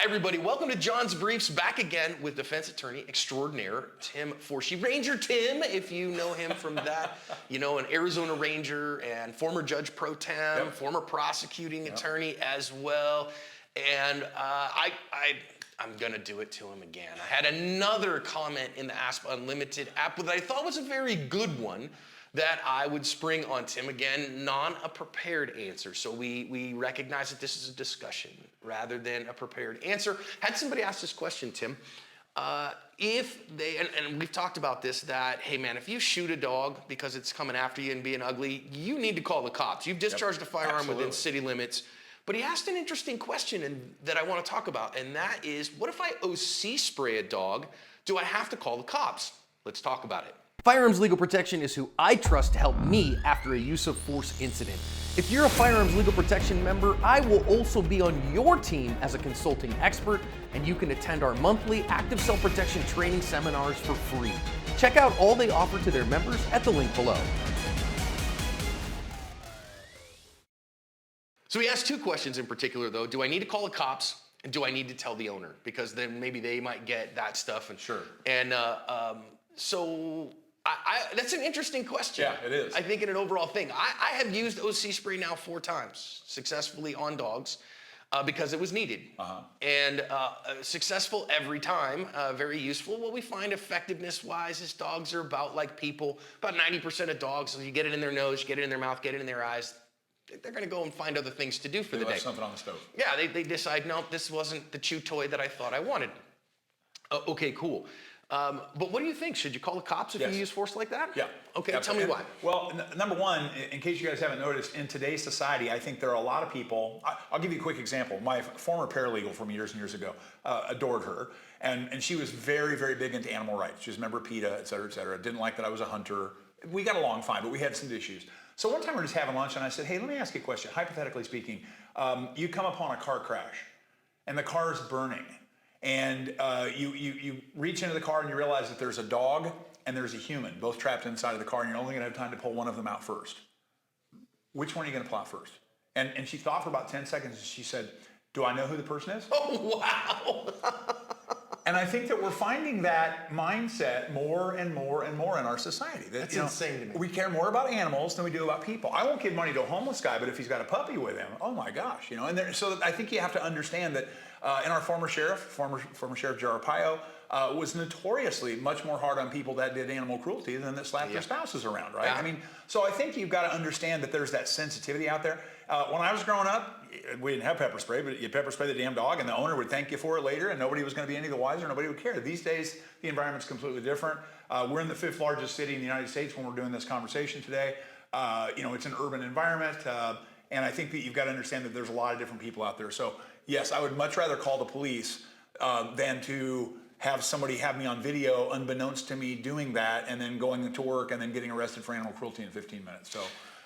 Hi, everybody. Welcome to John's Briefs, back again with defense attorney extraordinaire Tim Forshee. Ranger Tim, if you know him from that, an Arizona Ranger and former judge pro tem, former prosecuting attorney as well. And I'm going to do it to him again. I had another comment in the Asp Unlimited app that I thought was a very good one that I would spring on Tim. Again, a prepared answer. So we recognize that this is a discussion rather than a prepared answer. Had somebody ask this question, Tim. If they, and we've talked about this, that, hey man, if you shoot a dog because it's coming after you and being ugly, you need to call the cops. You've discharged a firearm within city limits. But he asked an interesting question that I want to talk about, and that is, what if I OC spray a dog? Do I have to call the cops? Let's talk about it. Firearms Legal Protection is who I trust to help me after a use of force incident. If you're a Firearms Legal Protection member, I will also be on your team as a consulting expert, and you can attend our monthly active self-protection training seminars for free. Check out all they offer to their members at the link below. So he asked two questions in particular, though. Do I need to call the cops, and do I need to tell the owner? Because then maybe they might get that stuff. Sure. And so that's an interesting question. Yeah, it is. I think in an overall thing. I have used OC spray now 4 times successfully on dogs because it was needed. And successful every time, very useful. What we find effectiveness-wise is dogs are about like people. About 90% of dogs, so you get it in their nose, you get it in their mouth, get it in their eyes, they're going to go and find other things to do for the day. Something on the stove. Yeah, they decide, no, this wasn't the chew toy that I thought I wanted. Okay, cool. But what do you think? Should you call the cops if you use force like that? Yeah. Okay, tell me why. Well, number one, in case you guys haven't noticed, in today's society, I think there are a lot of people. I'll give you a quick example. My former paralegal from years and years ago adored her. And she was very, very big into animal rights. She was a member of PETA, et cetera, et cetera. Didn't like that I was a hunter. We got along fine, but we had some issues. So one time we're just having lunch, and I said, hey, let me ask you a question. Hypothetically speaking, you come upon a car crash, and the car is burning. And you reach into the car and you realize that there's a dog and there's a human, both trapped inside of the car, and you're only going to have time to pull one of them out first. Which one are you going to pull out first? And she thought for about 10 seconds, and she said, do I know who the person is? Oh, wow. And I think that we're finding that mindset more and more and more in our society. That's insane to me. We care more about animals than we do about people. I won't give money to a homeless guy, but if he's got a puppy with him, oh my gosh, so I think you have to understand that and our former Sheriff J.R. Pio, was notoriously much more hard on people that did animal cruelty than that slapped their spouses around, right? I mean, so I think you've got to understand that there's that sensitivity out there. When I was growing up, we didn't have pepper spray, but you pepper spray the damn dog, and the owner would thank you for it later, and nobody was going to be any the wiser, nobody would care. These days, the environment's completely different. We're in the 5th largest city in the United States when we're doing this conversation today. It's an urban environment, and I think that you've got to understand that there's a lot of different people out there. So yes, I would much rather call the police than to have somebody have me on video unbeknownst to me doing that and then going to work and then getting arrested for animal cruelty in 15 minutes. So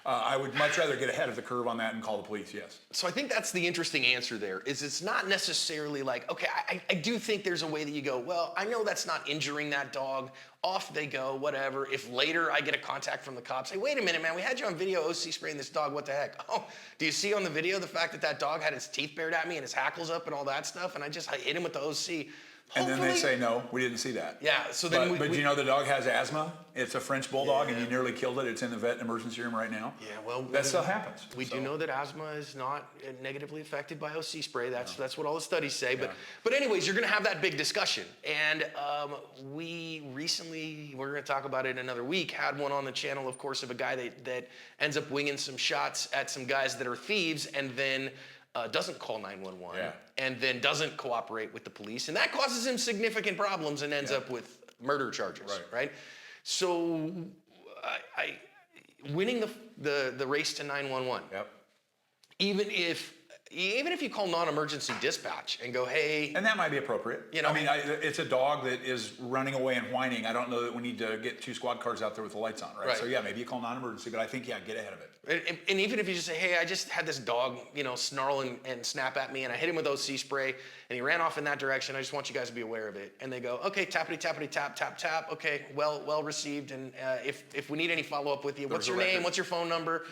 I would much rather get ahead of the curve on that and call the police, yes. So I think that's the interesting answer there, is it's not necessarily like, okay, I do think there's a way that you go, well, I know that's not injuring that dog. Off they go, whatever. If later I get a contact from the cops, hey, wait a minute, man, we had you on video OC spraying this dog, what the heck? Oh, do you see on the video the fact that dog had his teeth bared at me and his hackles up and all that stuff, and I hit him with the OC? And then they say, no, we didn't see that. Yeah, so then But you know the dog has asthma? It's a French bulldog, and you nearly killed it. It's in the vet emergency room right now. Yeah, well, that still happens. We do know that asthma is not negatively affected by OC spray. That's what all the studies say. But anyways, you're going to have that big discussion. And we recently, we're going to talk about it another week, had one on the channel, of course, of a guy that ends up winging some shots at some guys that are thieves, and then doesn't call 911, and then doesn't cooperate with the police, and that causes him significant problems and ends up with murder charges, right? So, winning the race to 911, even if you call non-emergency dispatch and go, hey... And that might be appropriate. It's a dog that is running away and whining. I don't know that we need to get 2 squad cars out there with the lights on, right? So yeah, maybe you call non-emergency, but I think, get ahead of it. And even if you just say, hey, I just had this dog, snarl and snap at me, and I hit him with OC spray, and he ran off in that direction, I just want you guys to be aware of it. And they go, okay, tappity, tappity, tap, tap, tap, okay, well received, and if we need any follow-up with you, what's your name, what's your phone number?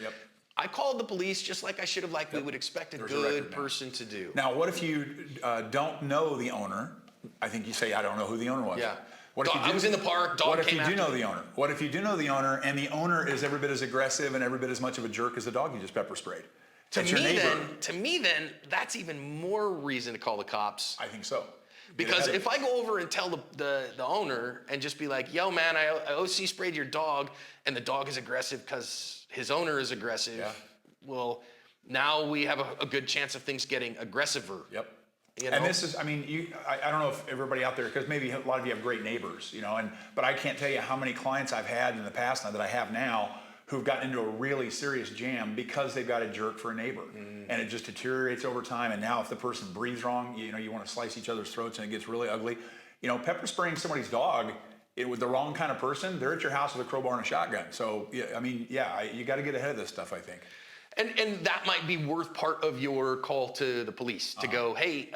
I called the police just like I should have, like we would expect a good person to do. Now, what if you don't know the owner? I think you say, I don't know who the owner was. Yeah. What if you I was in the park, dog What if came you do know after me. the owner? What if you do know the owner and the owner is every bit as aggressive and every bit as much of a jerk as the dog you just pepper sprayed? To It's your neighbor. me, that's even more reason to call the cops. I think so. Because if I go over and tell the owner and just be like, yo, man, I OC sprayed your dog, and the dog is aggressive because his owner is aggressive, well, now we have a good chance of things getting aggressiver. Yep. You know? And this is, I mean, I don't know if everybody out there, because maybe a lot of you have great neighbors, you know, but I can't tell you how many clients I've had in the past that I have now who've gotten into a really serious jam because they've got a jerk for a neighbor. And it just deteriorates over time. And now if the person breathes wrong, you know, you want to slice each other's throats and it gets really ugly. You know, pepper spraying somebody's dog with the wrong kind of person, they're at your house with a crowbar and a shotgun. So, yeah, I mean, you got to get ahead of this stuff, I think. And that might be worth part of your call to the police to go, hey,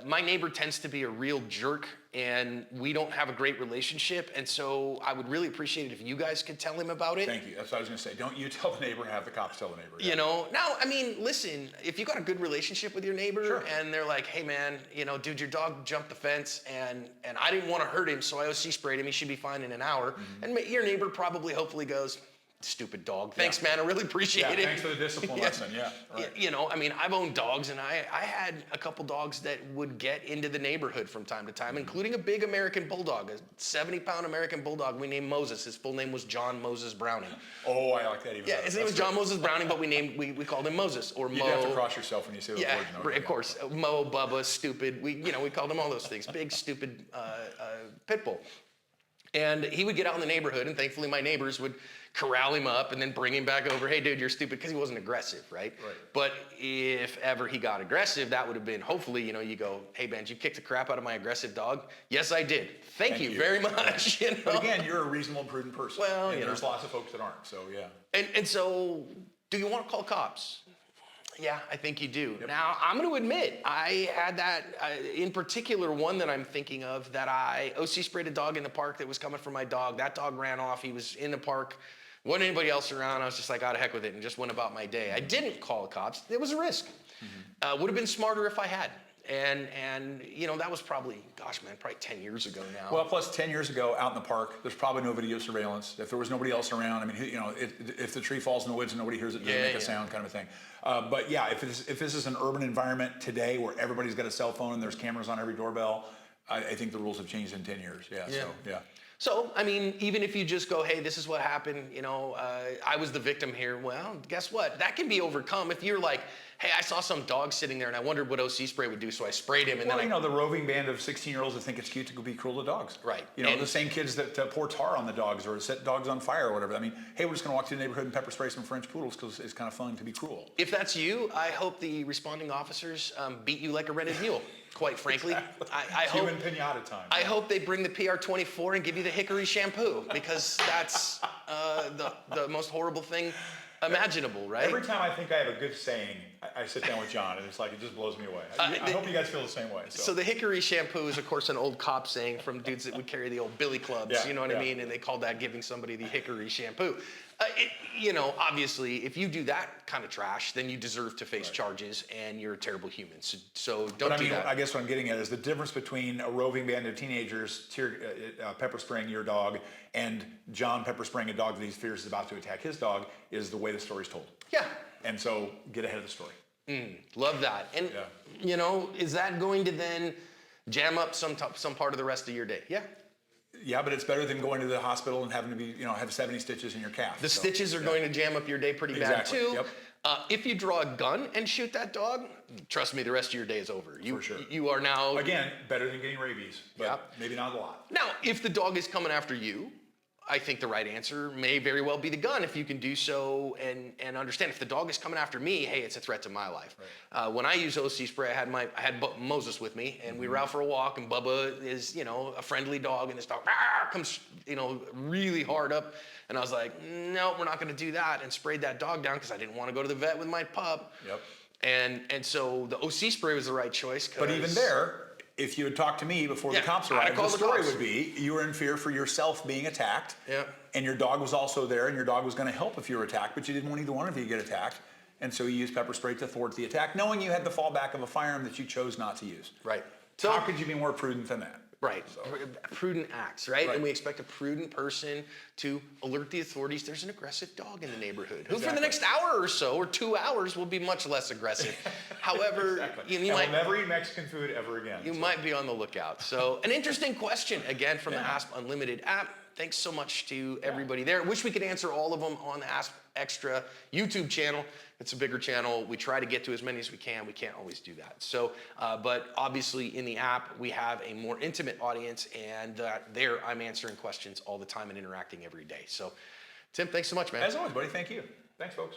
my neighbor tends to be a real jerk and we don't have a great relationship. And so I would really appreciate it if you guys could tell him about it. Thank you. That's what I was going to say. Don't you tell the neighbor, have the cops tell the neighbor. You know, now, I mean, listen, if you got a good relationship with your neighbor and they're like, hey man, you know, dude, your dog jumped the fence and I didn't want to hurt him, so I OC sprayed him. He should be fine in an hour. And your neighbor probably hopefully goes, stupid dog. Thanks, man. I really appreciate it. Thanks for the discipline lesson. Yeah. Right. You know, I mean, I've owned dogs, and I had a couple dogs that would get into the neighborhood from time to time, including a big American bulldog, a 70-pound American bulldog we named Moses. His full name was John Moses Browning. Oh, I like that even better. His name was John Moses Browning, but we called him Moses or Mo. You have to cross yourself when you say those words. Yeah, of course. Mo, Bubba, stupid. We called him all those things. Big, stupid pit bull. And he would get out in the neighborhood, and thankfully my neighbors would corral him up and then bring him back over. Hey, dude, you're stupid, because he wasn't aggressive, right? But if ever he got aggressive, that would have been, hopefully, you know, you go, hey, man, did you kick the crap out of my aggressive dog? Yes, I did. Thank you very much. You know? But again, you're a reasonable and prudent person. Well, and there's lots of folks that aren't, so yeah. And so, do you want to call cops? Yeah, I think you do. Now, I'm going to admit, I had that, in particular, one that I'm thinking of, that I OC sprayed a dog in the park that was coming for my dog. That dog ran off. He was in the park. Wasn't anybody else around. I was just like, out of heck with it, and just went about my day. I didn't call the cops. It was a risk. Would have been smarter if I had. And you know, that was probably, gosh, man, probably 10 years ago now. Well, plus 10 years ago, out in the park, there's probably no video surveillance. If there was nobody else around, I mean, you know, if the tree falls in the woods and nobody hears it, doesn't make a sound, kind of a thing. But yeah, if this is an urban environment today where everybody's got a cell phone and there's cameras on every doorbell, I think the rules have changed in 10 years. So, I mean, even if you just go, hey, this is what happened, you know, I was the victim here. Well, guess what? That can be overcome if you're like, hey, I saw some dog sitting there and I wondered what OC spray would do, so I sprayed him. And then you know, the roving band of 16-year-olds that think it's cute to be cruel to dogs. Right. You know, the same kids that pour tar on the dogs or set dogs on fire or whatever. I mean, hey, we're just going to walk through the neighborhood and pepper spray some French poodles because it's kind of fun to be cruel. If that's you, I hope the responding officers beat you like a rented mule. Quite frankly, I hope human pinata time. I hope they bring the PR24 and give you the hickory shampoo, because that's the most horrible thing imaginable, right? Every time I think I have a good saying, I sit down with John, and it's like it just blows me away. I hope you guys feel the same way. So the hickory shampoo is, of course, an old cop saying from dudes that would carry the old billy clubs. You know what I mean? And they called that giving somebody the hickory shampoo. You know, obviously, if you do that kind of trash, then you deserve to face charges, and you're a terrible human. So don't do that. I guess what I'm getting at is the difference between a roving band of teenagers pepper spraying your dog and John pepper spraying a dog that he fears is about to attack his dog is the way the story's told. Yeah. And so get ahead of the story. Love that. And, you know, is that going to then jam up some part of the rest of your day? Yeah. Yeah, but it's better than going to the hospital and having to be, you know, have 70 stitches in your calf. The stitches are going to jam up your day pretty bad too. Yep. If you draw a gun and shoot that dog, trust me, the rest of your day is over. For sure. You are now... Again, better than getting rabies, but maybe not a lot. Now, if the dog is coming after you, I think the right answer may very well be the gun, if you can do so and understand. If the dog is coming after me, hey, it's a threat to my life. Right. When I use OC spray, I had Moses with me, and we were out for a walk, and Bubba is, you know, a friendly dog, and this dog comes, you know, really hard up, and I was like, no, we're not going to do that, and sprayed that dog down because I didn't want to go to the vet with my pup. Yep. And so the OC spray was the right choice. But even there, if you had talked to me before Yeah, the cops I'd have arrived, the called the story cops. would be you were in fear for yourself being attacked. Yeah. And your dog was also there, and your dog was going to help if you were attacked, but you didn't want either one of you to get attacked. And so you used pepper spray to thwart the attack, knowing you had the fallback of a firearm that you chose not to use. Right. So how could you be more prudent than that? Right. Prudent acts, right? Right. And we expect a prudent person to alert the authorities there's an aggressive dog in the neighborhood, who for Exactly. the next hour or so, or 2 hours, will be much less aggressive. However, you And might... we'll never eat Mexican food ever again. You might be on the lookout. So, an interesting question, again, from the Asp Unlimited app. Thanks so much to everybody there. Wish we could answer all of them on the Asp Extra YouTube channel. It's a bigger channel. We try to get to as many as we can. We can't always do that. So, but obviously in the app, we have a more intimate audience, and there I'm answering questions all the time and interacting every day. So, Tim, thanks so much, man. As always, buddy, thank you. Thanks, folks.